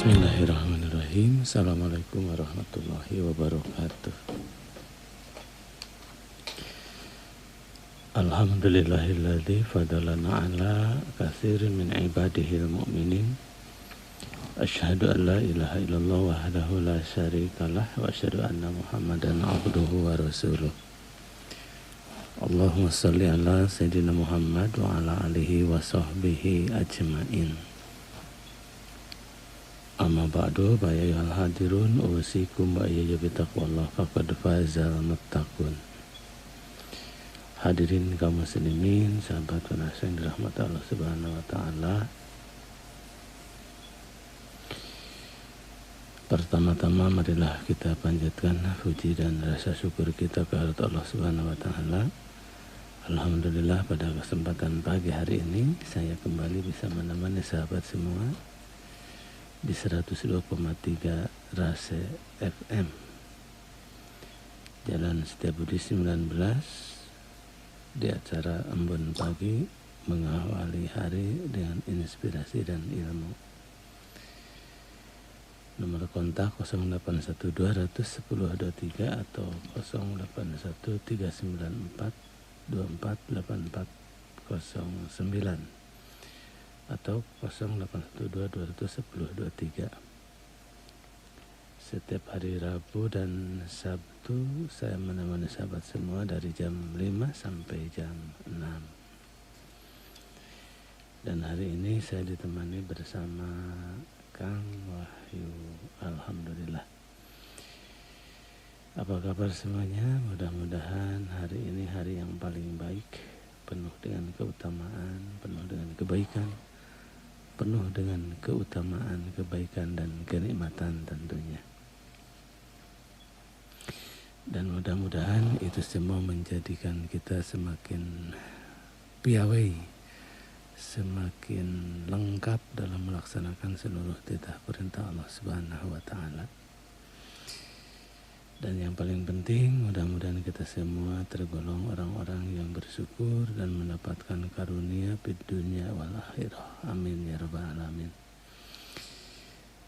Bismillahirrahmanirrahim. Assalamualaikum warahmatullahi wabarakatuh. Alhamdulillahilladzi fadalana ala katsirin min ibadihil mu'minin. Asyhadu an la ilaha illallah wahdahu la syarikalah wa asyhadu anna Muhammadan abduhu wa rasuluh. Allahumma shalli ala sayyidina Muhammad wa ala alihi wa sahbihi ajmain. Amma ba'du, bayayal hadirun, usikum bayaya bitaqwallah faqad fazal muttaqun. Hadirin kaum muslimin, sahabat penasihat yang dirahmati Allah Subhanahu wa taala. Pertama-tama marilah kita panjatkan puji dan rasa syukur kita kepada Allah Subhanahu wa taala. Alhamdulillah pada kesempatan pagi hari ini saya kembali bisa menemani sahabat semua di 102,3 Rase FM Jalan Setiabudi 19 di acara Embun Pagi, mengawali hari dengan inspirasi dan ilmu. Nomor kontak 0812-110-23 atau 081394-248409 atau 0812-210-23. Setiap hari Rabu dan Sabtu saya menemani sahabat semua dari jam 5 sampai jam 6. Dan hari ini saya ditemani bersama Kang Wahyu. Alhamdulillah. Apa kabar semuanya? Mudah-mudahan hari ini hari yang paling baik, penuh dengan keutamaan, penuh dengan kebaikan, penuh dengan keutamaan, kebaikan dan kenikmatan tentunya. Dan mudah-mudahan itu semua menjadikan kita semakin piawai, semakin lengkap dalam melaksanakan seluruh titah perintah Allah Subhanahu wa taala. Dan yang paling penting, mudah-mudahan kita semua tergolong orang-orang yang bersyukur dan mendapatkan karunia fid dunya wal akhirah. Amin ya rabbal alamin.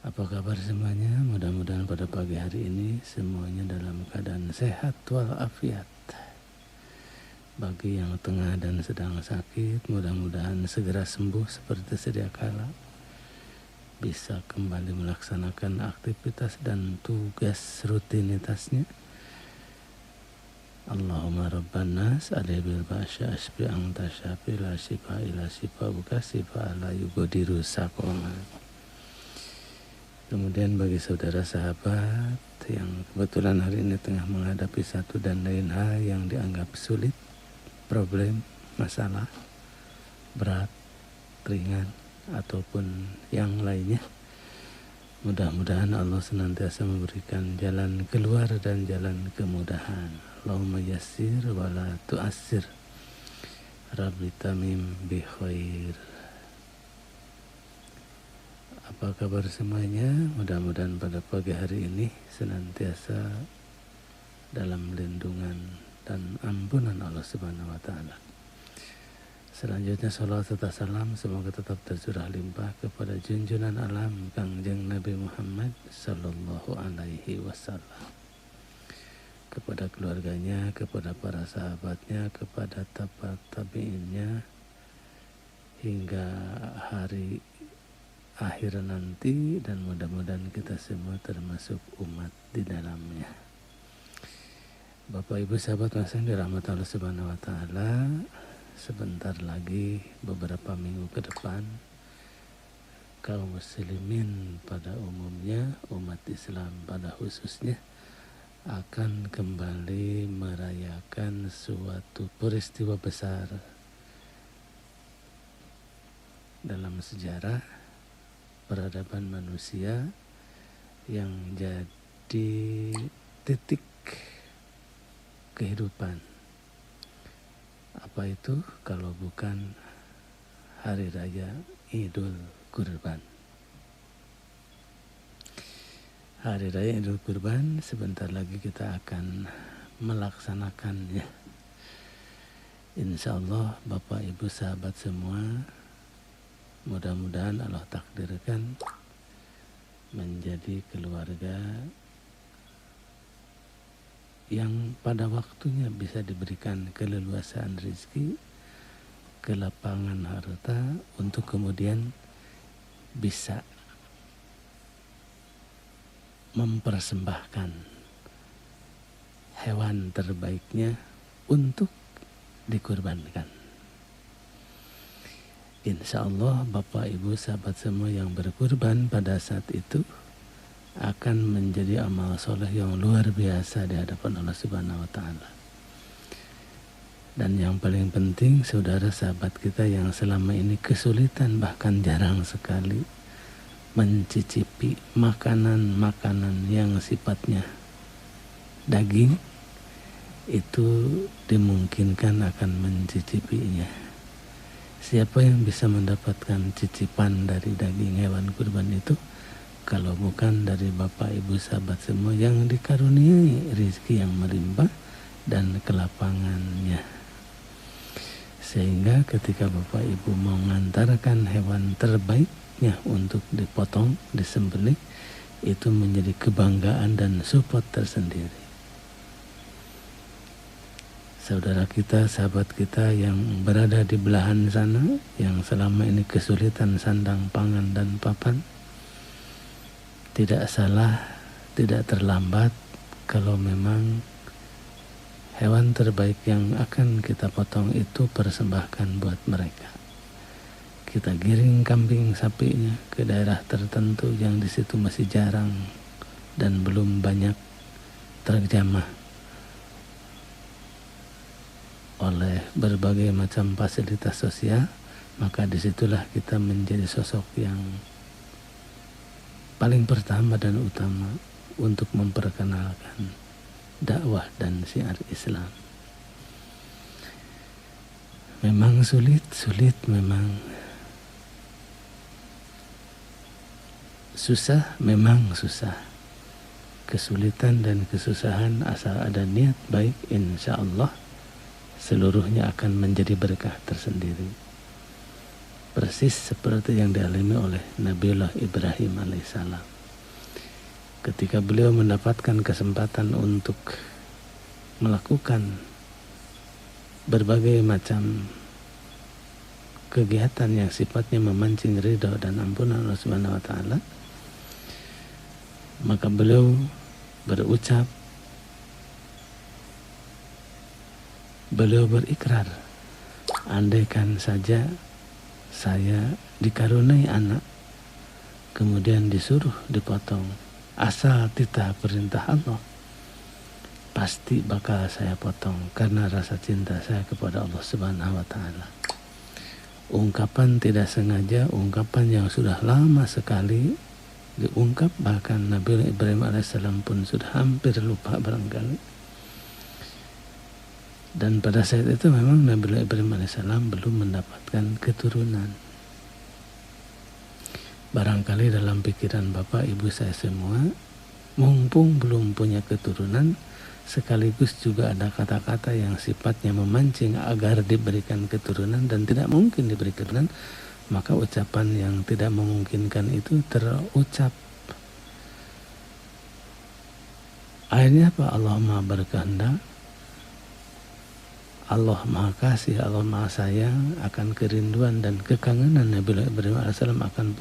Apa kabar semuanya? Mudah-mudahan pada pagi hari ini semuanya dalam keadaan sehat wal afiat. Bagi yang tengah dan sedang sakit, mudah-mudahan segera sembuh seperti sedia kala, bisa kembali melaksanakan aktivitas dan tugas rutinitasnya. Allahumma rabban nas adhibil ba'sya asbi anta syafi la syifa ila syifa buka syifa la yugadiru saqama. Kemudian bagi saudara sahabat yang kebetulan hari ini tengah menghadapi satu dan lain hal yang dianggap sulit, problem, masalah, berat, ringan, ataupun yang lainnya, mudah-mudahan Allah senantiasa memberikan jalan keluar dan jalan kemudahan. Allahumma yassir wa la tu'assir, Rabbi tamim bi khair. Apa kabar semuanya? Mudah-mudahan pada pagi hari ini senantiasa dalam lindungan dan ampunan Allah Subhanahu wa taala. Selanjutnya salawat serta salam semoga tetap tercurah limpah kepada junjungan alam Kangjeng Nabi Muhammad sallallahu alaihi wasallam, kepada keluarganya, kepada para sahabatnya, kepada tabi'innya hingga hari akhir nanti, dan mudah-mudahan kita semua termasuk umat di dalamnya. Bapak Ibu sahabat yang dirahmati Allah Subhanahu wa taala, sebentar lagi, beberapa minggu ke depan, kaum muslimin pada umumnya, umat Islam pada khususnya, akan kembali merayakan suatu peristiwa besar dalam sejarah peradaban manusia yang jadi titik kehidupan. Apa itu kalau bukan Hari Raya Idul Kurban? Hari Raya Idul Kurban sebentar lagi kita akan melaksanakannya. Insya Allah Bapak Ibu sahabat semua, mudah-mudahan Allah takdirkan menjadi keluarga yang pada waktunya bisa diberikan keleluasaan rezeki, kelapangan harta, untuk kemudian bisa mempersembahkan hewan terbaiknya untuk dikurbankan. Insya Allah Bapak Ibu sahabat semua yang berkurban pada saat itu akan menjadi amal soleh yang luar biasa di hadapan Allah Subhanahu wa Ta'ala. Dan yang paling penting, saudara sahabat kita yang selama ini kesulitan bahkan jarang sekali mencicipi makanan-makanan yang sifatnya daging, itu dimungkinkan akan mencicipinya. Siapa yang bisa mendapatkan cicipan dari daging hewan kurban itu kalau bukan dari Bapak Ibu sahabat semua yang dikaruniai rezeki yang melimpah dan kelapangannya. Sehingga ketika Bapak Ibu mau mengantarkan hewan terbaiknya untuk dipotong, disembelih, itu menjadi kebanggaan dan support tersendiri. Saudara kita, sahabat kita yang berada di belahan sana, yang selama ini kesulitan sandang pangan dan papan, tidak salah, tidak terlambat kalau memang hewan terbaik yang akan kita potong itu persembahkan buat mereka. Kita giring kambing sapinya ke daerah tertentu yang di situ masih jarang dan belum banyak terjamah oleh berbagai macam fasilitas sosial, maka disitulah kita menjadi sosok yang paling pertama dan utama untuk memperkenalkan dakwah dan syiar Islam. Memang sulit memang. Susah memang susah. Kesulitan dan kesusahan asal ada niat baik, insya Allah seluruhnya akan menjadi berkah tersendiri. Persis seperti yang dialami oleh Nabiullah Ibrahim alaihissalam. Ketika beliau mendapatkan kesempatan untuk melakukan berbagai macam kegiatan yang sifatnya memancing ridho dan ampunan Allah Subhanahu wa Ta'ala, maka beliau berucap, beliau berikrar, andaikan saja saya dikaruniai anak, kemudian disuruh dipotong, asal titah perintah Allah, pasti bakal saya potong karena rasa cinta saya kepada Allah Subhanahu wa Ta'ala. Ungkapan tidak sengaja, ungkapan yang sudah lama sekali diungkap, bahkan Nabi Ibrahim alaihissalam pun sudah hampir lupa barangkali. Dan pada saat itu memang Nabi Ibrahim alaihissalam belum mendapatkan keturunan. Barangkali dalam pikiran Bapak Ibu saya semua, mumpung belum punya keturunan, sekaligus juga ada kata-kata yang sifatnya memancing agar diberikan keturunan dan tidak mungkin diberi keturunan, maka ucapan yang tidak memungkinkan itu terucap. Akhirnya apa? Allah Maha berkehendak, Allah Maha Kasih, Allah Maha Sayang akan kerinduan dan kekangenan Nabi Ibrahim AS akan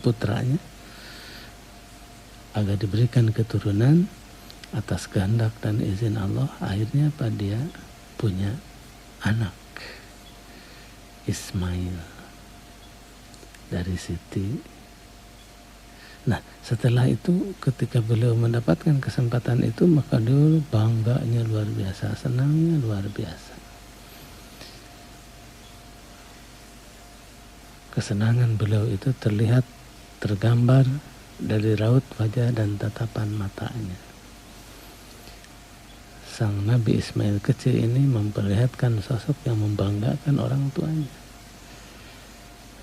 putranya agar diberikan keturunan atas kehendak dan izin Allah. Akhirnya apa? Dia punya anak Ismail dari Siti. Nah, setelah itu ketika beliau mendapatkan kesempatan itu, maka dia bangganya luar biasa, senangnya luar biasa. Kesenangan beliau itu terlihat tergambar dari raut wajah dan tatapan matanya. Sang Nabi Ismail kecil ini memperlihatkan sosok yang membanggakan orang tuanya.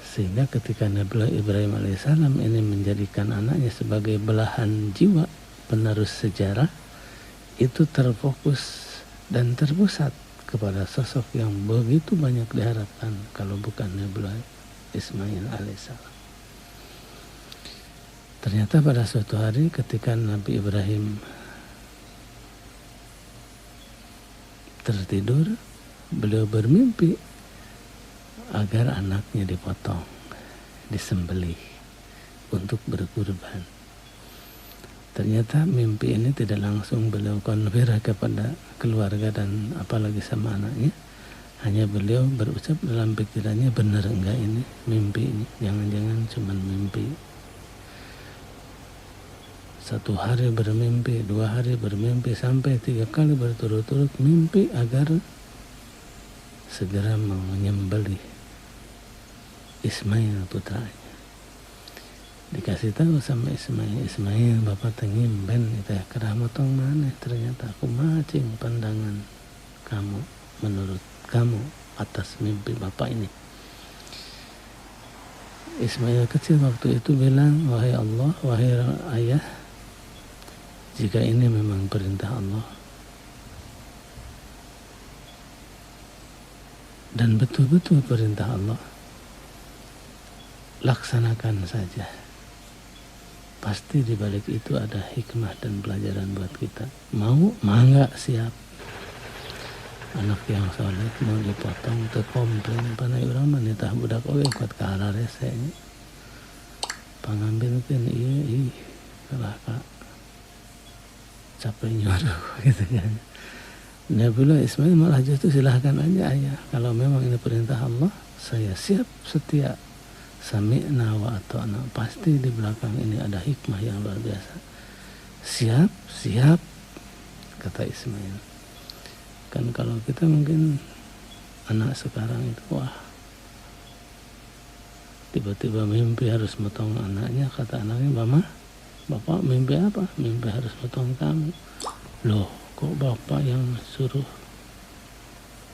Sehingga ketika Nabi Ibrahim alaihissalam ini menjadikan anaknya sebagai belahan jiwa penerus sejarah, itu terfokus dan terpusat kepada sosok yang begitu banyak diharapkan kalau bukan Nabi Ismail alaihissalam. Ternyata pada suatu hari ketika Nabi Ibrahim tertidur, beliau bermimpi agar anaknya dipotong, disembelih untuk berkurban. Ternyata mimpi ini tidak langsung beliau konfirmasi kepada keluarga dan apalagi sama anaknya. Hanya beliau berucap dalam pikirannya, benar enggak ini mimpi ini? Jangan-jangan cuma mimpi. 1 hari bermimpi, 2 hari bermimpi, sampai 3 kali berturut-turut mimpi agar segera menyembelih Ismail putranya. Dikasih tahu sama Ismail, bapak tengimben itu ya kerah motong mana, ternyata aku macing pandangan kamu menurut kamu atas mimpi bapak ini. Ismail kecil waktu itu bilang, wahai Allah, wahai ayah, jika ini memang perintah Allah dan betul-betul perintah Allah, laksanakan saja. Pasti di balik itu ada hikmah dan pelajaran buat kita. Mau, mangga, siap. Anak yang soleh mau dipotong, terkomplain panai urang manitah budak oge kuat kalah resenya. Pangambil kan iya kalah kak capek nyuruh gitu kan. Nabiullah Ismail malah justru silahkan aja ayah, kalau memang ini perintah Allah saya siap setia, sami'na wa ata'na, pasti di belakang ini ada hikmah yang luar biasa. Siap kata Ismail. Kan kalau kita mungkin anak sekarang itu wah tiba-tiba mimpi harus motong anaknya, kata anaknya, mama bapak mimpi apa? Mimpi harus motong kamu. Loh kok bapak yang suruh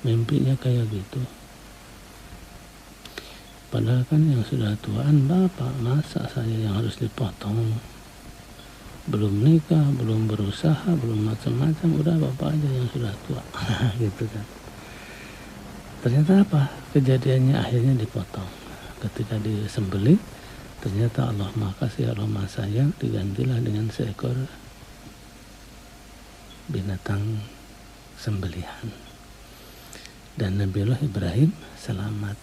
mimpinya kayak gitu? Padahal kan yang sudah tuaan bapak, masa saya yang harus dipotong? Belum nikah, belum berusaha, belum macam-macam, udah bapak aja yang sudah tua. Gitu kan. Ternyata apa? Kejadiannya akhirnya dipotong. Ketika disembelih, ternyata Allah Maha Kasih, Allah Maha Sayang, digantilah dengan seekor binatang sembelihan. Dan Nabiullah Ibrahim selamat.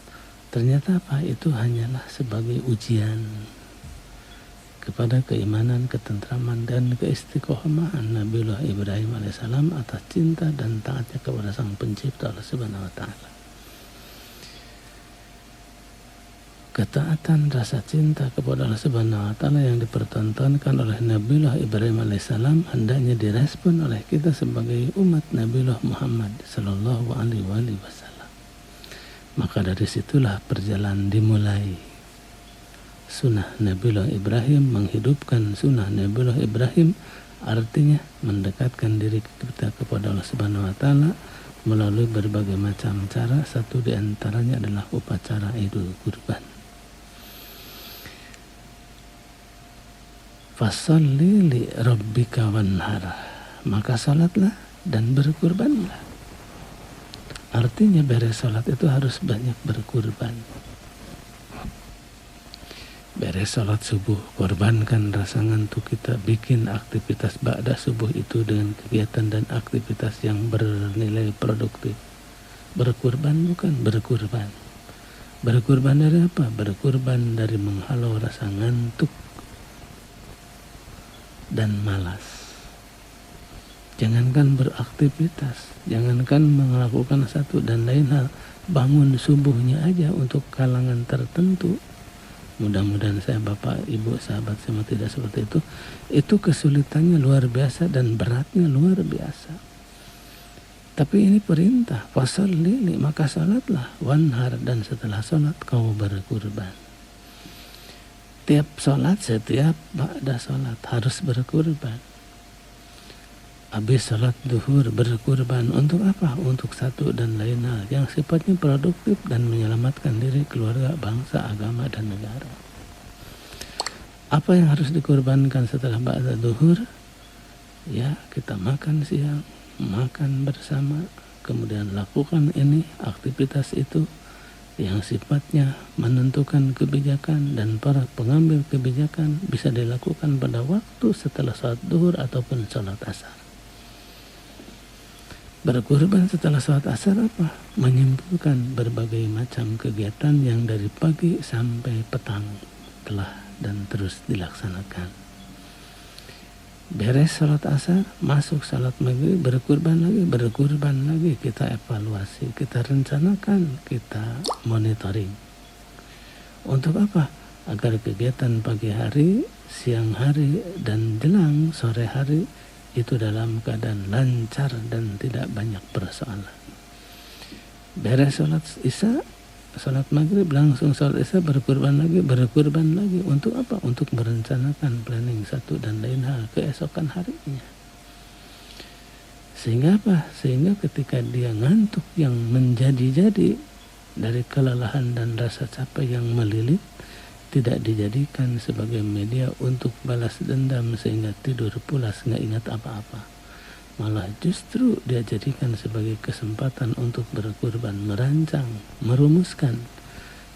Ternyata apa? Itu hanyalah sebagai ujian kepada keimanan, ketentraman, dan keistiqomahan Nabiullah Ibrahim alaihissalam atas cinta dan taatnya kepada Sang Pencipta Allah Subhanahu wa Ta'ala. Ketaatan, rasa cinta kepada Allah Subhanahu wa Ta'ala yang dipertontonkan oleh Nabiullah Ibrahim alaihissalam hendaknya direspon oleh kita sebagai umat Nabiullah Muhammad sallallahu alaihi wasallam. Maka dari situlah perjalanan dimulai. Sunnah Nabiullah Ibrahim, menghidupkan sunnah Nabiullah Ibrahim, artinya mendekatkan diri kita kepada Allah Subhanahu wa Ta'ala melalui berbagai macam cara. Satu di antaranya adalah upacara Idul Kurban. Fasholli li rabbika wanhar, maka salatlah dan berkurbanlah. Artinya beres salat itu harus banyak berkurban. Beres salat subuh, korbankan rasa ngantuk kita, bikin aktivitas ba'da subuh itu dengan kegiatan dan aktivitas yang bernilai produktif. Berkurban bukan berkurban. Berkurban dari apa? Berkurban dari menghalau rasa ngantuk dan malas. Jangankan beraktivitas, jangankan melakukan satu dan lain hal, bangun subuhnya aja untuk kalangan tertentu. Mudah-mudahan saya Bapak, Ibu, sahabat semua tidak seperti itu kesulitannya luar biasa dan beratnya luar biasa. Tapi ini perintah, fasholli, maka salatlah, wanhar, dan setelah salat kau berkurban. Tiap salat, setiap ba'da salat harus berkurban. Habis salat duhur berkurban untuk apa? Untuk satu dan lain hal yang sifatnya produktif dan menyelamatkan diri, keluarga, bangsa, agama, dan negara. Apa yang harus dikorbankan setelah ba'da duhur? Ya, kita makan siang, makan bersama, kemudian lakukan ini, aktivitas itu, yang sifatnya menentukan kebijakan dan para pengambil kebijakan bisa dilakukan pada waktu setelah sholat duhur ataupun sholat asar. Berkurban setelah sholat asar apa? Menyimpulkan berbagai macam kegiatan yang dari pagi sampai petang telah dan terus dilaksanakan. Beres sholat asar, masuk sholat maghrib, berkurban lagi, kita evaluasi, kita rencanakan, kita monitoring. Untuk apa? Agar kegiatan pagi hari, siang hari, dan jelang sore hari itu dalam keadaan lancar dan tidak banyak persoalan. Beres sholat isya, sholat maghrib, langsung sholat isya, berkurban lagi. Untuk apa? Untuk merencanakan planning satu dan lain hal keesokan harinya. Sehingga apa? Sehingga ketika dia ngantuk yang menjadi-jadi dari kelelahan dan rasa capek yang melilit, tidak dijadikan sebagai media untuk balas dendam sehingga tidur pulas nggak ingat apa-apa. Malah justru dia jadikan sebagai kesempatan untuk berkurban, merancang, merumuskan,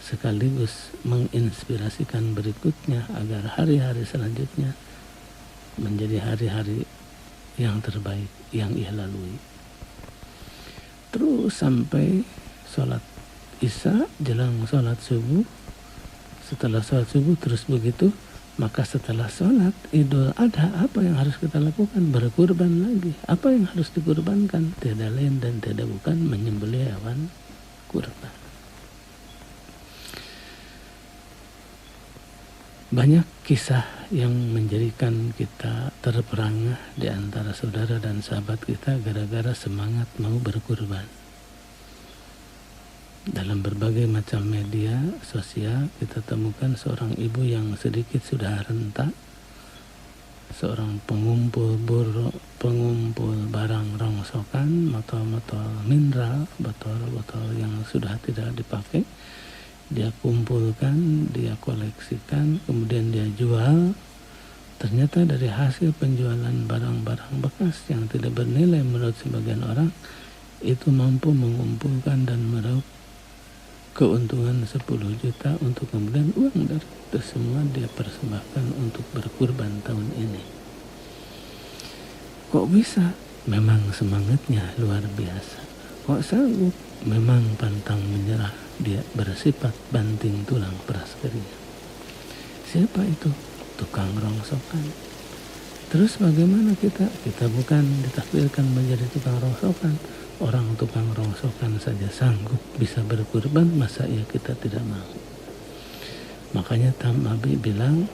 sekaligus menginspirasikan berikutnya agar hari-hari selanjutnya menjadi hari-hari yang terbaik yang ia lalui. Terus sampai sholat isya jelang sholat subuh. Setelah sholat subuh terus begitu, maka setelah sholat Idul Adha apa yang harus kita lakukan? Berkurban lagi. Apa yang harus dikurbankan? Tidak lain dan tidak bukan menyembelih hewan kurban. Banyak kisah yang menjadikan kita terperangah di antara saudara dan sahabat kita gara-gara semangat mau berkurban. Dalam berbagai macam media sosial kita temukan seorang ibu yang sedikit sudah renta, seorang pengumpul barang rongsokan, botol-botol mineral, botol-botol yang sudah tidak dipakai, dia kumpulkan, dia koleksikan, kemudian dia jual. Ternyata dari hasil penjualan barang-barang bekas yang tidak bernilai menurut sebagian orang, itu mampu mengumpulkan dan meraup keuntungan 10 juta untuk kemudian uang dari itu semua dia persembahkan untuk berkurban tahun ini. Kok bisa? Memang semangatnya luar biasa. Kok sanggup? Memang pantang menyerah. Dia bersifat banting tulang peras keringat. Siapa itu? Tukang rongsokan. Terus bagaimana kita? Kita bukan ditakdirkan menjadi tukang rongsokan. Orang tukang rongsokan saja sanggup bisa berkurban, masa iya kita tidak mau? Makanya Nabi bilang,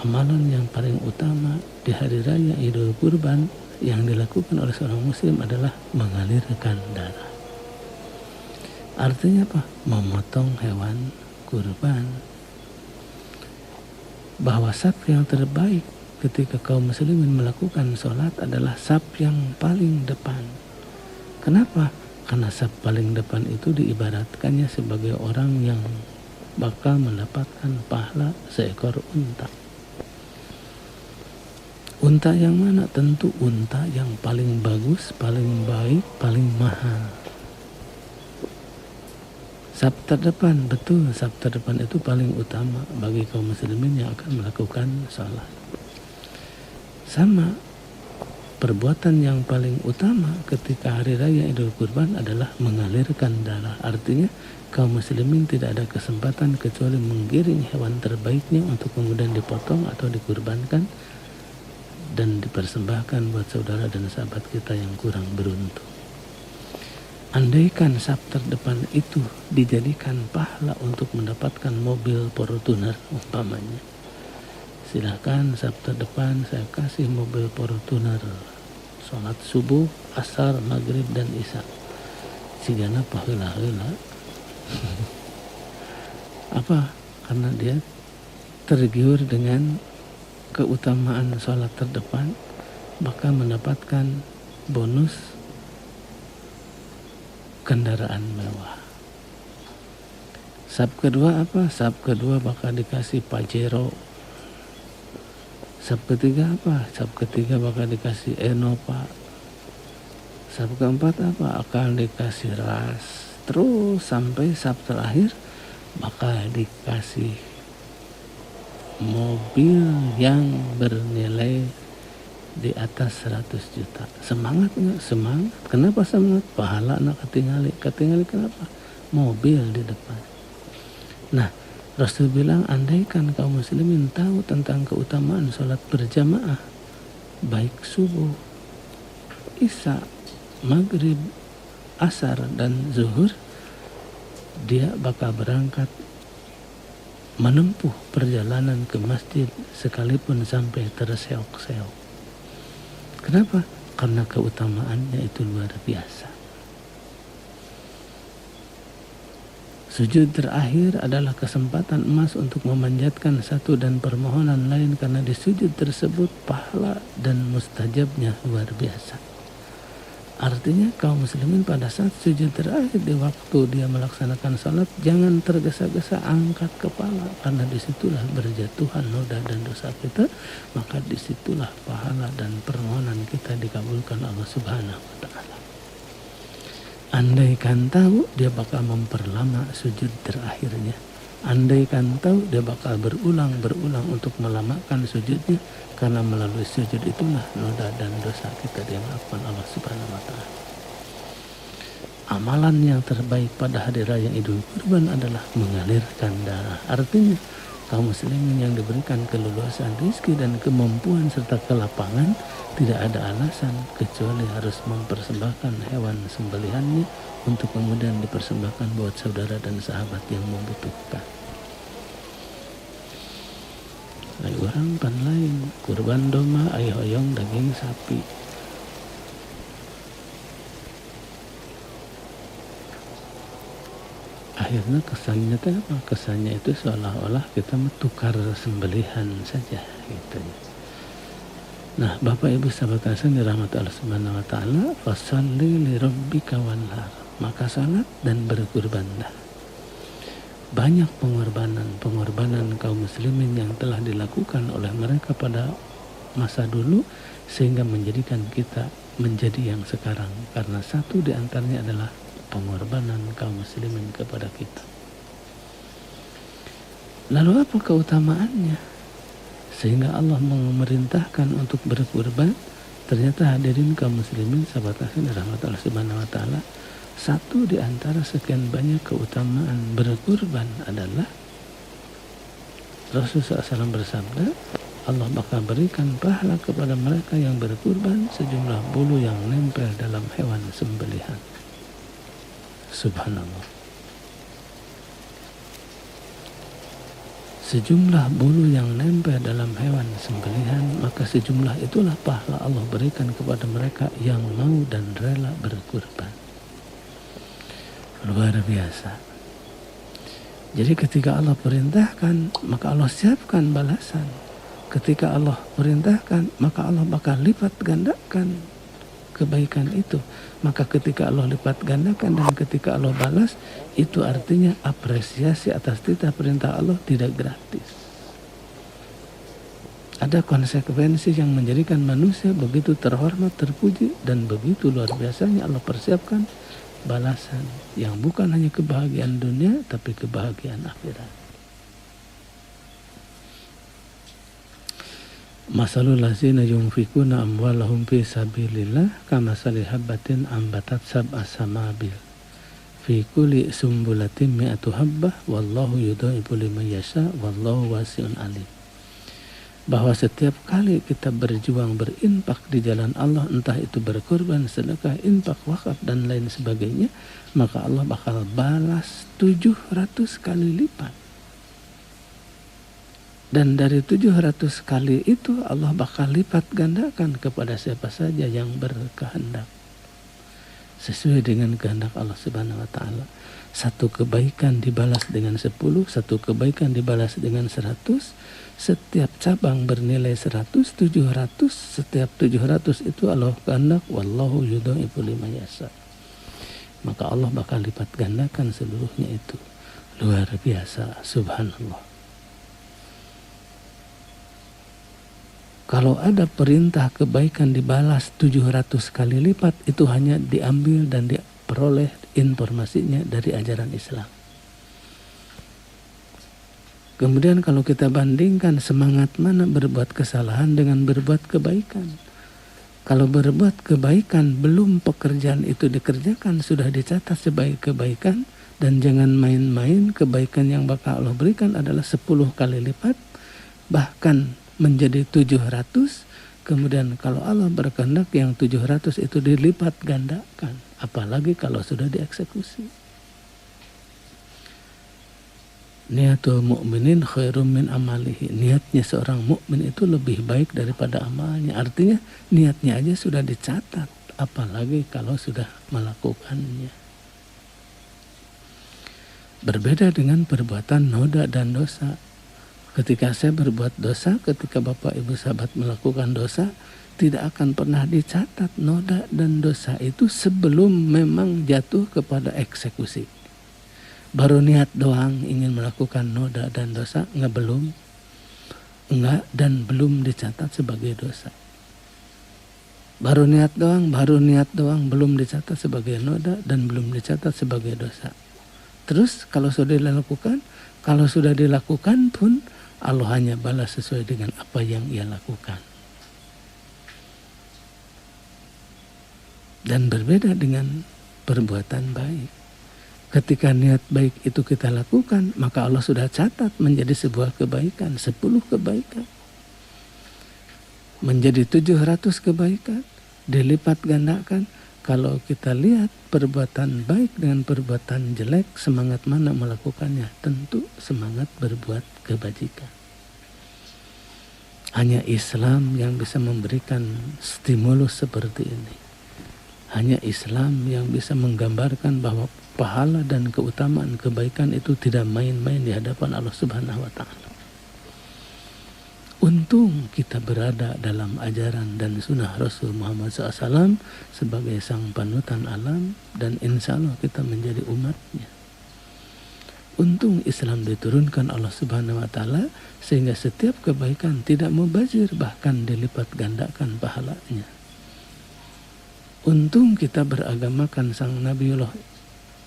amalan yang paling utama di hari raya Idul Kurban yang dilakukan oleh seorang muslim adalah mengalirkan darah. Artinya apa? Memotong hewan kurban. Bahwa saf yang terbaik ketika kaum muslimin melakukan sholat adalah saf yang paling depan. Kenapa? Karena saf paling depan itu diibaratkannya sebagai orang yang bakal mendapatkan pahala seekor unta. Unta yang mana? Tentu unta yang paling bagus, paling baik, paling mahal. Saf terdepan, betul, saf terdepan itu paling utama bagi kaum muslimin yang akan melakukan sholat. Sama, perbuatan yang paling utama ketika hari raya Idul Kurban adalah mengalirkan darah. Artinya kaum muslimin tidak ada kesempatan kecuali menggiring hewan terbaiknya untuk kemudian dipotong atau dikurbankan dan dipersembahkan buat saudara dan sahabat kita yang kurang beruntung. Andaikan saf terdepan itu dijadikan pahala untuk mendapatkan mobil Fortuner umpamanya, silahkan saf terdepan saya kasih mobil Fortuner, sholat subuh, asar, maghrib, dan isya. Sigana paheula-heula. Apa? Karena dia tergiur dengan keutamaan sholat terdepan, maka mendapatkan bonus kendaraan mewah. Saf kedua apa? Saf kedua bakal dikasih Pajero. Saf ketiga apa? Saf ketiga bakal dikasih Innova. Saf keempat apa? Akan dikasih Ras. terus sampai sab terakhir bakal dikasih mobil yang bernilai di atas 100 juta. Semangat nggak? Semangat. Kenapa semangat? Pahala anak ketinggali. Ketinggali kenapa? Mobil di depan. Nah, Rasul bilang andaikan kaum muslimin tahu tentang keutamaan sholat berjamaah, baik subuh, isya, maghrib, asar, dan zuhur, dia bakal berangkat menempuh perjalanan ke masjid sekalipun sampai terseok-seok. Kenapa? Karena keutamaannya itu luar biasa. Sujud terakhir adalah kesempatan emas untuk memanjatkan satu dan permohonan lain, karena di sujud tersebut pahala dan mustajabnya luar biasa. Artinya kaum muslimin pada saat sujud terakhir di waktu dia melaksanakan salat, jangan tergesa-gesa angkat kepala, karena disitulah berjatuhan noda dan dosa kita, maka disitulah pahala dan permohonan kita dikabulkan Allah Subhanahu wa Ta'ala. Andaikan tahu, dia bakal memperlama sujud terakhirnya. Andaikan tahu, dia bakal berulang untuk melamakan sujudnya, karena melalui sujud itulah noda dan dosa kita dimaafkan Allah Subhanahu wa Ta'ala. Amalan yang terbaik pada hari raya Idul Kurban adalah mengalirkan darah. Artinya kaum muslimin yang diberikan keleluasan rezeki dan kemampuan serta kelapangan, tidak ada alasan kecuali harus mempersembahkan hewan sembelihannya untuk kemudian dipersembahkan buat saudara dan sahabat yang membutuhkan. Lain orang pan lain, kurban doma, ayo-oyong daging sapi. Akhirnya kesannya itu apa? Kesannya itu seolah-olah kita tukar sembelihan saja gitu. Nah, Bapak Ibu sahabat Hasan dirahmati Allah Subhanahu wa Ta'ala, fasalli li rabbika wanhar. Maka salat dan berkurbanlah. Banyak pengorbanan kaum muslimin yang telah dilakukan oleh mereka pada masa dulu sehingga menjadikan kita menjadi yang sekarang, karena satu di antaranya adalah pengorbanan kaum muslimin kepada kita. Lalu apa keutamaannya sehingga Allah memerintahkan untuk berkurban? Ternyata hadirin kaum muslimin sahabat akhir rahmat Allah Subhanahu wa Ta'ala, satu di antara sekian banyak keutamaan berkurban adalah Rasulullah SAW bersabda, Allah bakal berikan pahala kepada mereka yang berkurban sejumlah bulu yang nempel dalam hewan sembelihan. Subhanallah. Sejumlah bulu yang nempel dalam hewan sembelihan, maka sejumlah itulah pahala Allah berikan kepada mereka yang mau dan rela berkurban. Luar biasa. Jadi ketika Allah perintahkan, maka Allah siapkan balasan. Ketika Allah perintahkan, maka Allah bakal lipat gandakan kebaikan itu. Maka ketika Allah lipat gandakan dan ketika Allah balas, itu artinya apresiasi atas titah perintah Allah tidak gratis. Ada konsekuensi yang menjadikan manusia begitu terhormat, terpuji, dan begitu luar biasanya Allah persiapkan balasan yang bukan hanya kebahagiaan dunia tapi kebahagiaan akhirat. Masalul ladzina yunfikuna amwalahum fi sabilillah kamasali habbatin ambatat sab'a samabil fi kulli sumbulatin mi'atu habbah wallahu yudha'ifu liman yasha wallahu wasi'un alim. Bahwa setiap kali kita berjuang berinfak di jalan Allah, entah itu berkorban, sedekah, infak, wakaf, dan lain sebagainya, maka Allah bakal balas 700 kali lipat. Dan dari 700 kali itu Allah bakal lipat gandakan kepada siapa saja yang berkehendak. Sesuai dengan kehendak Allah Subhanahu wa Ta'ala. Satu kebaikan dibalas dengan 10, satu kebaikan dibalas dengan 100. Setiap cabang bernilai 100, 700. Setiap 700 itu Allah kehendak, wallahu yudha'ifu liman yasha. Maka Allah bakal lipat gandakan seluruhnya itu. Luar biasa, subhanallah. Kalau ada perintah kebaikan dibalas 700 kali lipat, itu hanya diambil dan peroleh informasinya dari ajaran Islam. Kemudian kalau kita bandingkan semangat mana berbuat kesalahan dengan berbuat kebaikan. Kalau berbuat kebaikan belum pekerjaan itu dikerjakan, sudah dicatat sebagai kebaikan, dan jangan main-main, kebaikan yang bakal Allah berikan adalah 10 kali lipat, bahkan menjadi 700. Kemudian kalau Allah berkehendak yang 700 itu dilipat gandakan, apalagi kalau sudah dieksekusi. Niatul mu'minin khairum min amalihi. Niatnya seorang mukmin itu lebih baik daripada amalnya. Artinya niatnya aja sudah dicatat, apalagi kalau sudah melakukannya. Berbeda dengan perbuatan noda dan dosa. Ketika saya berbuat dosa, ketika Bapak Ibu sahabat melakukan dosa, tidak akan pernah dicatat noda dan dosa itu sebelum memang jatuh kepada eksekusi. Baru niat doang ingin melakukan noda dan dosa, enggak dan belum dicatat sebagai dosa. Baru niat doang, belum dicatat sebagai noda dan belum dicatat sebagai dosa. Terus kalau sudah dilakukan pun Allah hanya balas sesuai dengan apa yang ia lakukan. Dan berbeda dengan perbuatan baik. Ketika niat baik itu kita lakukan, maka Allah sudah catat menjadi sebuah kebaikan, 10 kebaikan. Menjadi 700 kebaikan, dilipat gandakan. Kalau kita lihat perbuatan baik dengan perbuatan jelek, semangat mana melakukannya? Tentu semangat berbuat kebajikan. Hanya Islam yang bisa memberikan stimulus seperti ini. Hanya Islam yang bisa menggambarkan bahwa pahala dan keutamaan kebaikan itu tidak main-main di hadapan Allah Subhanahu wa Ta'ala. Untung kita berada dalam ajaran dan sunnah Rasul Muhammad SAW sebagai sang panutan alam, dan insya Allah kita menjadi umatnya. Untung Islam diturunkan Allah Subhanahu wa Ta'ala sehingga setiap kebaikan tidak mubazir, bahkan dilipat gandakan pahalanya. Untung kita beragamakan sang Nabiullah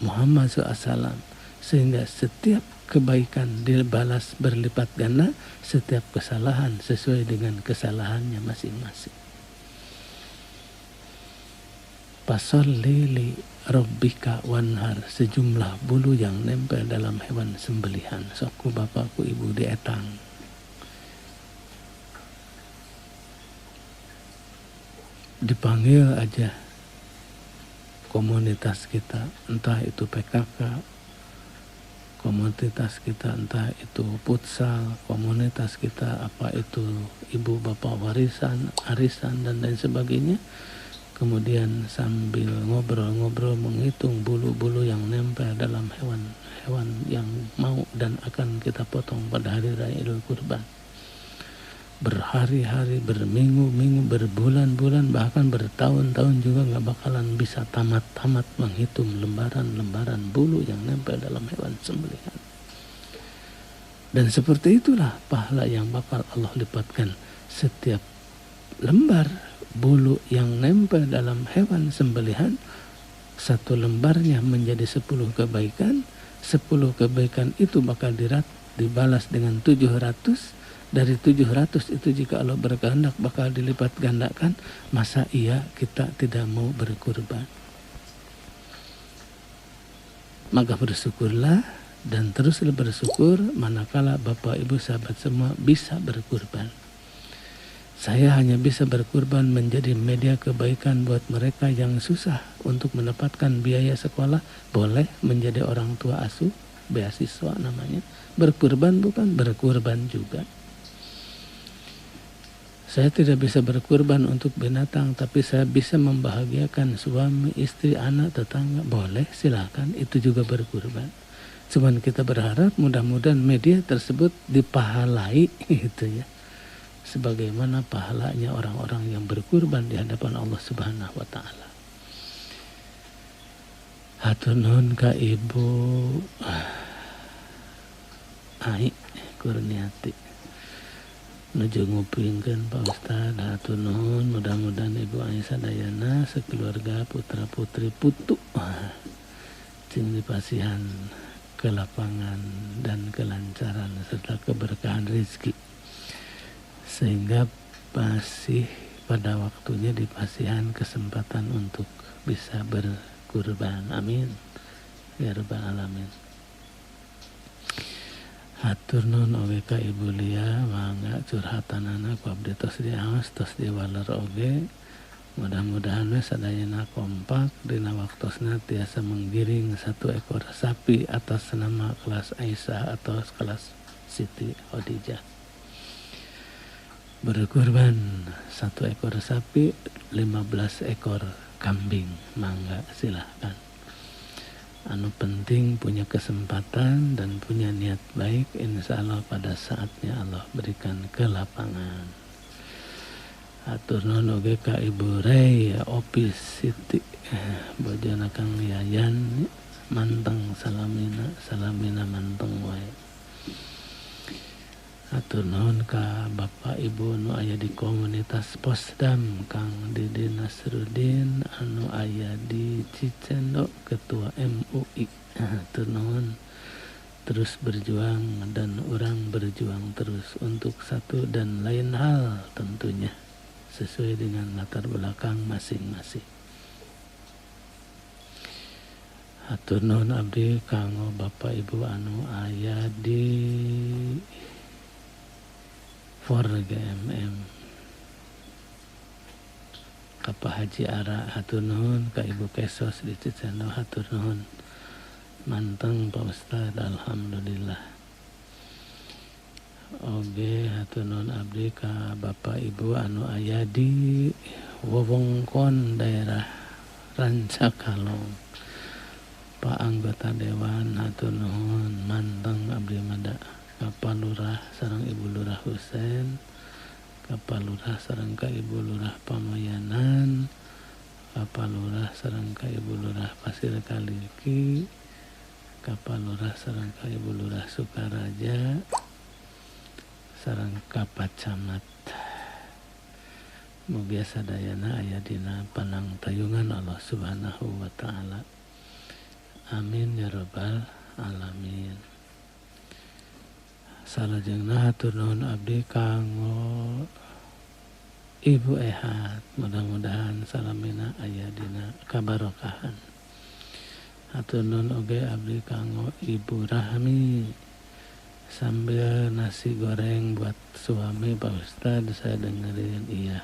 Muhammad SAW sehingga setiap kebaikan dibalas berlipat ganda, setiap kesalahan sesuai dengan kesalahannya masing-masing. Pasholli li rabbika wanhar, sejumlah bulu yang nempel dalam hewan sembelihan. Soku bapakku ibu dietang. Dipanggil aja komunitas kita, entah itu PKK, komunitas kita entah itu futsal, komunitas kita apa itu ibu bapak warisan, arisan dan lain sebagainya. Kemudian sambil ngobrol-ngobrol menghitung bulu-bulu yang nempel dalam hewan yang mau dan akan kita potong pada hari raya Idul Kurban. Berhari-hari, berminggu-minggu, berbulan-bulan, bahkan bertahun-tahun juga gak bakalan bisa tamat-tamat menghitung lembaran-lembaran bulu yang nempel dalam hewan sembelihan. Dan seperti itulah pahala yang bakal Allah lipatkan. Setiap lembar bulu yang nempel dalam hewan sembelihan, satu lembarnya menjadi 10 kebaikan. 10 kebaikan itu bakal dibalas dengan 700. Dari 700 itu jika Allah berkehendak bakal dilipat gandakan. Masa iya kita tidak mau berkurban? Maka bersyukurlah dan teruslah bersyukur manakala Bapak Ibu sahabat semua bisa berkurban. Saya hanya bisa berkurban menjadi media kebaikan buat mereka yang susah untuk mendapatkan biaya sekolah. Boleh menjadi orang tua asuh, beasiswa namanya. Berkurban bukan, berkurban juga. Saya tidak bisa berkurban untuk binatang, tapi saya bisa membahagiakan suami, istri, anak, tetangga. Boleh, silakan, itu juga berkurban. Cuman kita berharap mudah-mudahan media tersebut dipahalai gitu ya. Sebagaimana pahalanya orang-orang yang berkurban di hadapan Allah Subhanahu wa Ta'ala. Hatur nuhun ka Ibu Ai Kurniati. nuju ngupingkeun Pak Ustad. Hatur nuhun, mudah-mudahan Ibu Aisyah Dayana sekeluarga putra putri putu cing dipasihan kelapangan dan kelancaran serta keberkahan rezeki, sehingga masih pada waktunya dipasihan kesempatan untuk bisa berkurban. Amin ya rabbal alamin. Hatur nuhun oge ka Ibu Lia, mangga curhatanana ku abdi tos diaos tos diwaler oge. Mudah-mudahan we sadayana kompak dina waktosna tiasa menggiring satu ekor sapi atas nama kelas Aisyah atau kelas Siti Khadijah. Berkurban 1 ekor sapi, 15 ekor kambing, mangga silahkan. Anu penting punya kesempatan dan punya niat baik, insya Allah pada saatnya Allah berikan kelapangan. Atur nuhun oge ka Ibu Rey Opis Siti bojona Kang Yayan manteng salamina manteng wae. Atur nuhun ka Bapak Ibu nu aya di komunitas Posdam, Kang Didi Nasruddin anu aya di Cicendo, Ketua MUI. Atur nuhun, terus berjuang dan orang berjuang terus untuk satu dan lain hal tentunya sesuai dengan latar belakang masing-masing. Hatur nuhun abdi kanggo Bapak Ibu anu aya di GMM ka Pak Haji Ara. Hatur nuhun ka Ibu Kesos di Cicendo. Hatur nuhun manteng Pak Ustad, alhamdulillah. Oge hatur nuhun abdi ka Bapak Ibu anu aya di wewengkon daerah Rancakalong, Pak anggota dewan. Hatur nuhun manteng abdi mada ka Pak Lurah sareng Ibu Lurah Husein, ka Pak Lurah sareng ka Ibu Lurah Pamoyanan, ka Pak Lurah sareng ka Ibu Lurah Pasir Kaliki, ka Pak Lurah sareng ka Ibu Lurah Sukaraja, sareng ka Pak Camat. Mugia sadayana aya dina panangtayungan Allah Subhanahu wa taala. Amin ya rabbal alamin. Salajengna hatur nuhun abdi kanggo Ibu Ehat, mudah-mudahan salamina aya dina kabarokahan. Hatur nuhun oge abdi kanggo Ibu Rahmi, sambil nasi goreng buat suami Pak Ustad saya dengerin. Iya,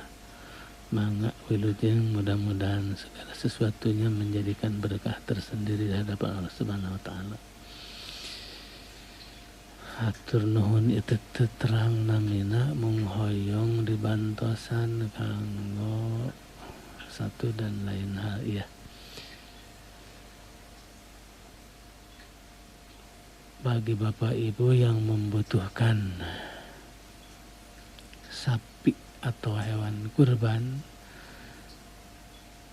mangga wilujeng, mudah-mudahan segala sesuatunya menjadikan berkah tersendiri di hadapan Allah Subhanahu wa taala. Hatur nuhun itu terang namina munghoyong dibantosan kanggo satu dan lain hal. Iya, bagi Bapak Ibu yang membutuhkan sapi atau hewan kurban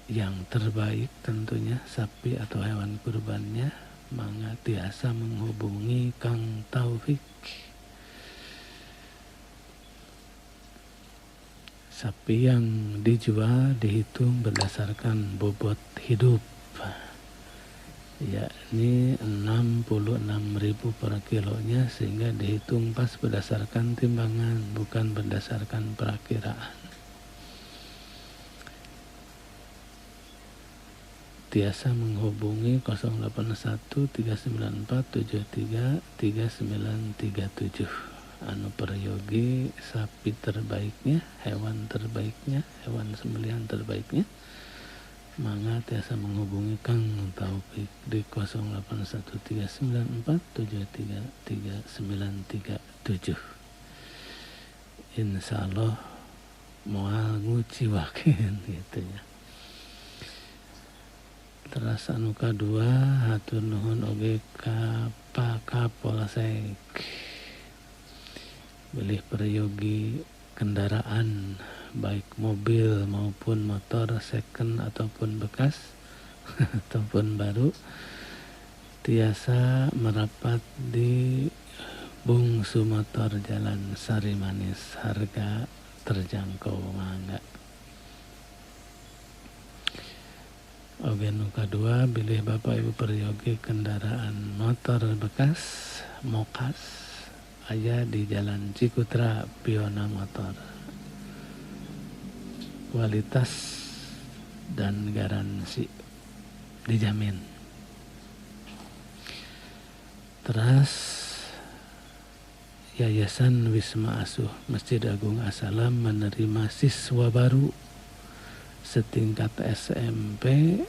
yang terbaik, tentunya sapi atau hewan kurbannya, mangga tiasa menghubungi Kang Taufik. Sapi yang dijual dihitung berdasarkan bobot hidup, yakni 66.000 per kilonya, sehingga dihitung pas berdasarkan timbangan, bukan berdasarkan perakiraan. Tiasa menghubungi 081-394-73-3937 anu peryogi sapi terbaiknya, hewan terbaiknya, hewan sembelihan terbaiknya, mangga tiasa menghubungi Kang Taufik di 081-394-73-3937. Insya Allah moal nguciwakeun gitu ya. Terus anu kadua hatur nuhun oge ka Pak Kapolsek, bilih peryogi kendaraan baik mobil maupun motor second ataupun bekas ataupun baru, tiasa merapat di bungsu motor jalan sari manis, harga terjangkau mangga. Oge nu kadua, bilih Bapak Ibu peryogi kendaraan motor bekas mokas aya di Jalan Cikutra Piona Motor. Kualitas dan garansi dijamin. Teras Yayasan Wisma Asuh Masjid Agung As-Salam menerima siswa baru setingkat SMP,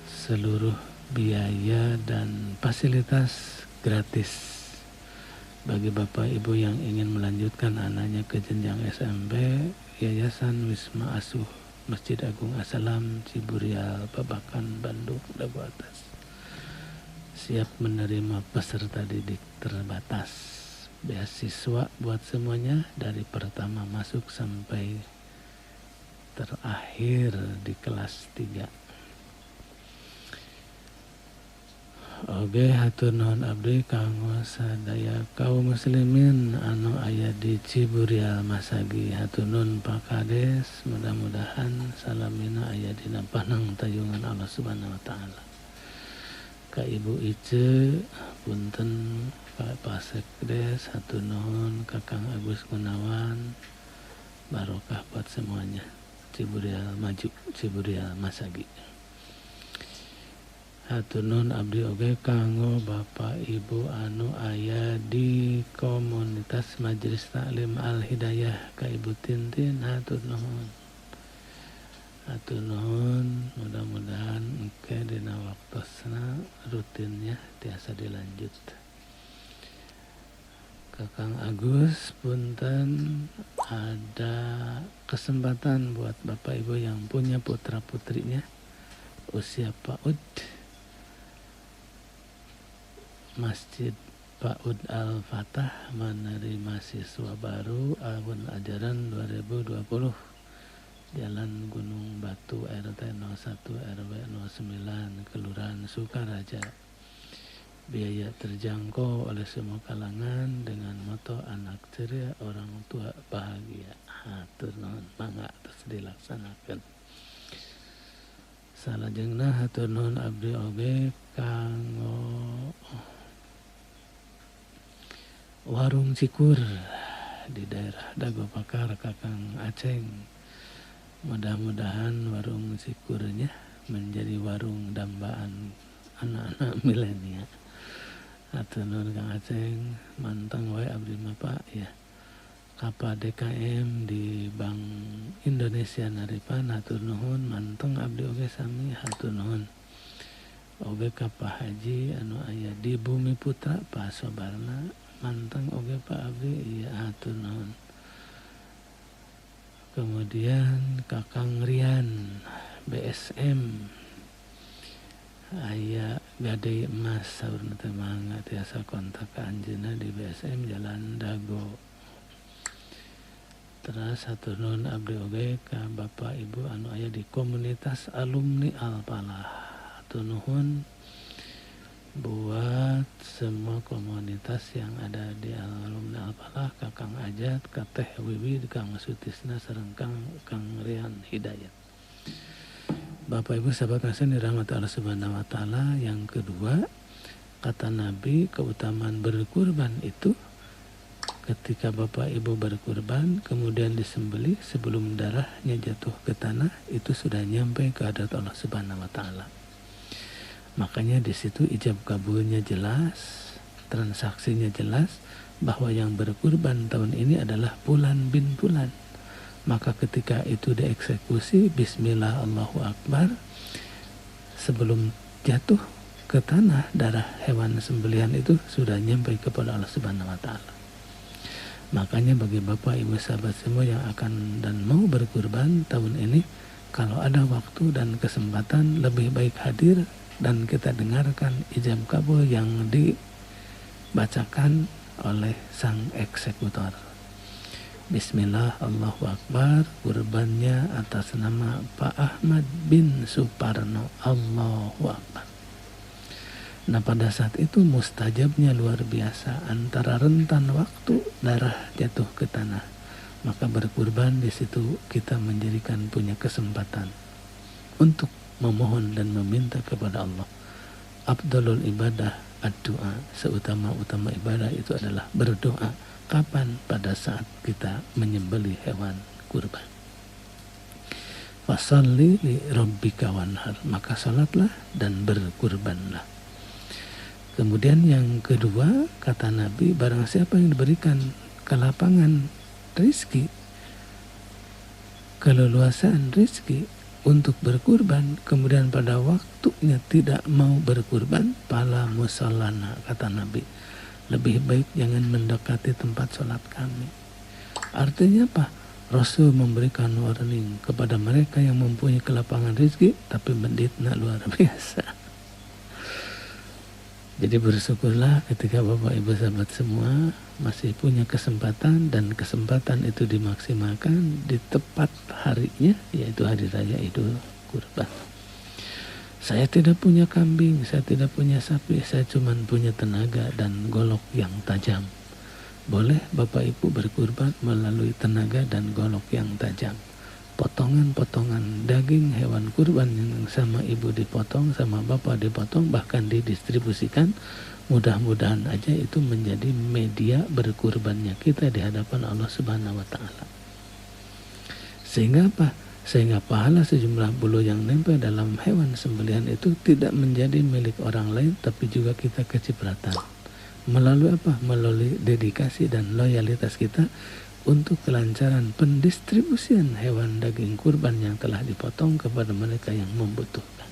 seluruh biaya dan fasilitas gratis bagi Bapak Ibu yang ingin melanjutkan anaknya ke jenjang SMP. Yayasan Wisma Asuh Masjid Agung As-Salam Ciburial Babakan Bandung Dago Atas siap menerima peserta didik terbatas. Beasiswa buat semuanya dari pertama masuk sampai terakhir di kelas 3. Oge hatur nuhun abdi kanggo sadaya kaum muslimin anu aya di Ciburial Masagi. Hatur nuhun Pak Kades, mudah-mudahan salamina aya dina panang tayungan Allah Subhanahu wa taala. Ka Ibu Ice punten Pak Sekdes, hatur nuhun Kakang Agus Gunawan, barokah buat semuanya. Ciburial maju, Ciburial Masagi. Hatur nuhun abdi oge kanggo Bapak Ibu anu aya di komunitas Majelis Taklim Al Hidayah. Ka Ibu Tintin hatur nuhun. Hatur nuhun, mudah-mudahan engke dina waktosna rutinnya tiasa dilanjut. Kakang Agus punten, ada kesempatan buat Bapak Ibu yang punya putra putrinya usia PAUD, Masjid PAUD Al-Fatah menerima siswa baru tahun ajaran 2020. Jalan Gunung Batu RT 01 RW 09 Kelurahan Sukaraja. Biaya terjangkau oleh semua kalangan dengan moto anak ceria orang tua bahagia. Hatur nuhun, mangga terus dilaksanakan. Salajengna hatur nuhun abdi oge kanggo warung Cikur di daerah Dago Pakar Kakang Aceng. Mudah-mudahan warung Cikurnya menjadi warung dambaan anak-anak milenial. Hatur nuhun Kang Aceng, manteng wae abdi mah Pak ya. Kapa DKM di Bank Indonesia Naripan, hatur nuhun, manteng abdi oge sami, hatur nuhun. Oge kapa haji anu aya di Bumi Putra Pak Sobarna, manteng oge Pak abdi, iya hatur nuhun. Kemudian Kakang Rian BSM aya Gade Emas saurna teh mangga tiasa kontak ka anjeunna di BSM Jalan Dago. Terus hatur nuhun abdi oge ka Bapak Ibu anu aya di komunitas alumni Al-Falah. Hatur nuhun buat semua komunitas yang ada di alumni Al-Falah, Kakang Ajat, Kateh Wiwi, Kang Sutisna, sareng Kang Rian Hidayat. Bapak Ibu sahabat nasan dirahmati Allah Subhanahu wa taala. Yang kedua, kata Nabi, keutamaan berkurban itu ketika Bapak Ibu berkurban kemudian disembelih sebelum darahnya jatuh ke tanah, itu sudah nyampe ke hadrat Allah Subhanahu wa taala. Makanya di situ ijab kabulnya jelas, transaksinya jelas bahwa yang berkurban tahun ini adalah Fulan bin Fulan. Maka ketika itu dieksekusi, bismillah Allahu Akbar, sebelum jatuh ke tanah, darah hewan sembelihan itu sudah nyampe kepada Allah Subhanahu wa taala. Makanya bagi Bapak Ibu sahabat semua yang akan dan mau berkurban tahun ini, kalau ada waktu dan kesempatan, lebih baik hadir dan kita dengarkan ijab kabul yang dibacakan oleh sang eksekutor. Bismillah Allahu Akbar, kurbannya atas nama Pak Ahmad bin Suparno. Allahu Akbar. Nah pada saat itu mustajabnya luar biasa, antara rentan waktu darah jatuh ke tanah, maka berkurban di situ kita menjadikan punya kesempatan untuk memohon dan meminta kepada Allah. Afdalul ibadah ad-du'a, seutama-utama ibadah itu adalah berdoa. Kapan? Pada saat kita menyembelih hewan kurban. Fasalli li rabbika wanhar, maka salatlah dan berkurbanlah. Kemudian yang kedua, kata Nabi, barang siapa yang diberikan kelapangan rizki, keleluasaan rizki untuk berkurban, kemudian pada waktunya tidak mau berkurban, pala musallana, kata Nabi, lebih baik jangan mendekati tempat sholat kami. Artinya apa? Rasul memberikan warning kepada mereka yang mempunyai kelapangan rizki tapi menditna luar biasa. Jadi bersyukurlah ketika Bapak Ibu sahabat semua masih punya kesempatan, dan kesempatan itu dimaksimalkan di tepat harinya, yaitu hari raya Idul Kurban. Saya tidak punya kambing, saya tidak punya sapi, saya cuma punya tenaga dan golok yang tajam. Boleh Bapak Ibu berkurban melalui tenaga dan golok yang tajam. Potongan-potongan daging hewan kurban yang sama ibu dipotong, sama bapak dipotong, bahkan didistribusikan, mudah-mudahan aja itu menjadi media berkurbannya kita di hadapan Allah Subhanahu wa Ta'ala. Sehingga apa? Sehingga pahala sejumlah bulu yang nempel dalam hewan sembelihan itu tidak menjadi milik orang lain, tapi juga kita kecipratan. Melalui apa? Melalui dedikasi dan loyalitas kita untuk kelancaran pendistribusian hewan daging kurban yang telah dipotong kepada mereka yang membutuhkan.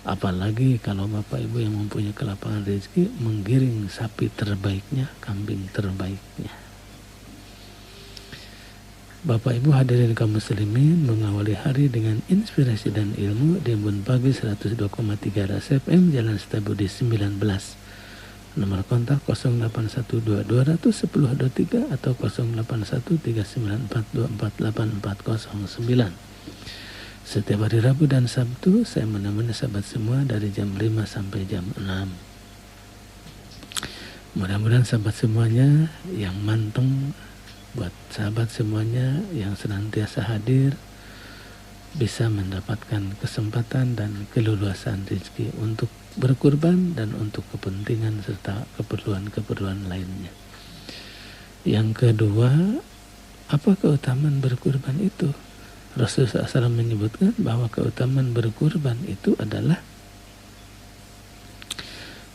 Apalagi kalau Bapak Ibu yang mempunyai kelapangan rezeki menggiring sapi terbaiknya, kambing terbaiknya. Bapak Ibu hadirin kaum muslimin, mengawali hari dengan inspirasi dan ilmu di Embun Pagi 102,3 Ras FM, Jalan Setiabudi 19. Nomor kontak 0812-210-23 atau 081394248409. Setiap hari Rabu dan Sabtu saya menemani sahabat semua dari jam 5 sampai jam 6. Mudah-mudahan sahabat semuanya yang manteng, buat sahabat semuanya yang senantiasa hadir, bisa mendapatkan kesempatan dan keleluasaan rezeki untuk berkurban dan untuk kepentingan serta keperluan-keperluan lainnya. Yang kedua, apa keutamaan berkurban itu? Rasulullah SAW menyebutkan bahwa keutamaan berkurban itu adalah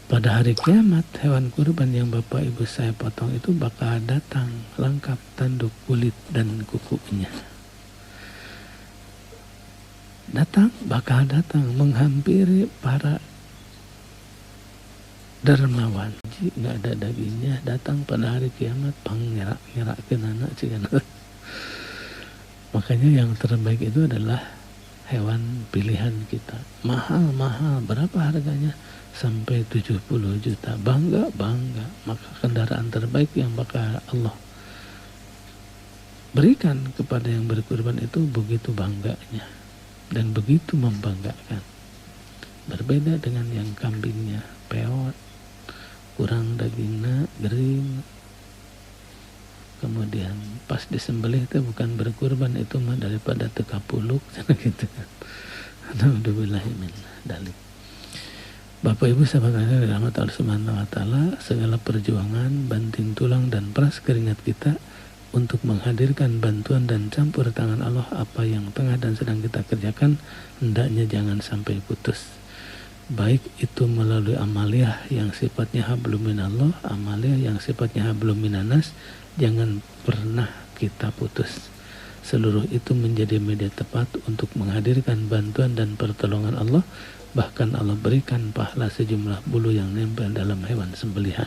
pada hari kiamat, hewan kurban yang Bapak Ibu saya potong itu bakal datang lengkap tanduk, kulit, dan kukunya. Bakal datang menghampiri para dermawan. Nggak ada dagingnya, datang pada hari kiamat pangerak-ngerak kenana cikana. Makanya yang terbaik itu adalah hewan pilihan kita. Mahal, berapa harganya? Sampai 70 juta. Bangga. Maka kendaraan terbaik yang bakal Allah berikan kepada yang berkurban itu begitu bangganya dan begitu membanggakan. Berbeda dengan yang kambingnya peot, kurang dagingnya, gering. Kemudian pas disembelih itu bukan berkurban, itu mah daripada teka puluk gitu kan. Alhamdulillahirabbil alamin. Bapak Ibu sahabat yang dirahmati Allah Subhanahu wa Ta'ala, segala perjuangan, banting tulang dan peras keringat kita untuk menghadirkan bantuan dan campur tangan Allah, apa yang tengah dan sedang kita kerjakan hendaknya jangan sampai putus. Baik itu melalui amaliyah yang sifatnya hablum minallah, amaliyah yang sifatnya hablum minanas, jangan pernah kita putus. Seluruh itu menjadi media tepat untuk menghadirkan bantuan dan pertolongan Allah. Bahkan Allah berikan pahala sejumlah bulu yang nempel dalam hewan sembelihan.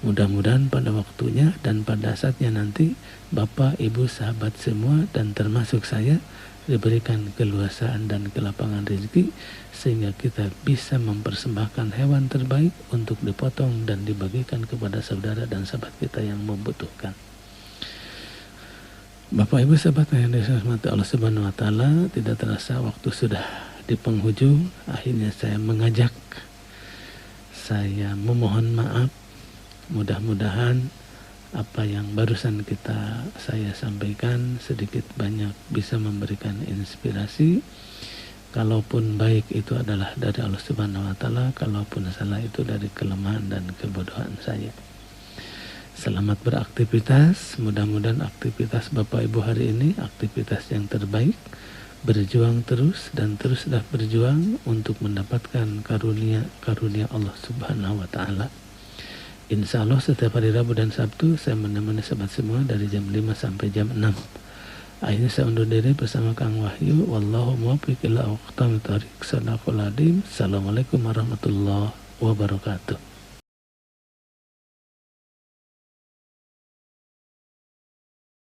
Mudah-mudahan pada waktunya dan pada saatnya nanti Bapak, Ibu, sahabat semua dan termasuk saya diberikan keluasaan dan kelapangan rezeki sehingga kita bisa mempersembahkan hewan terbaik untuk dipotong dan dibagikan kepada saudara dan sahabat kita yang membutuhkan. Bapak Ibu sahabat yang dirahmati Allah Subhanahu wa Ta'ala, tidak terasa waktu sudah di penghujung. Akhirnya saya mengajak saya memohon maaf. Mudah-mudahan apa yang barusan saya sampaikan sedikit banyak bisa memberikan inspirasi. Kalaupun baik itu adalah dari Allah Subhanahu wa taala, kalaupun salah itu dari kelemahan dan kebodohan saya. Selamat beraktivitas, mudah-mudahan aktivitas Bapak Ibu hari ini aktivitas yang terbaik. Berjuang terus dan teruslah berjuang untuk mendapatkan karunia Allah Subhanahu wa taala. Insya Allah setiap hari Rabu dan Sabtu saya menemani sahabat semua dari jam 5 sampai jam 6. Akhirnya saya undur diri bersama Kang Wahyu. Wallahu muwaffiq ila aqwamit thoriq. Sadaqallahul adzim. Assalamualaikum warahmatullahi wabarakatuh.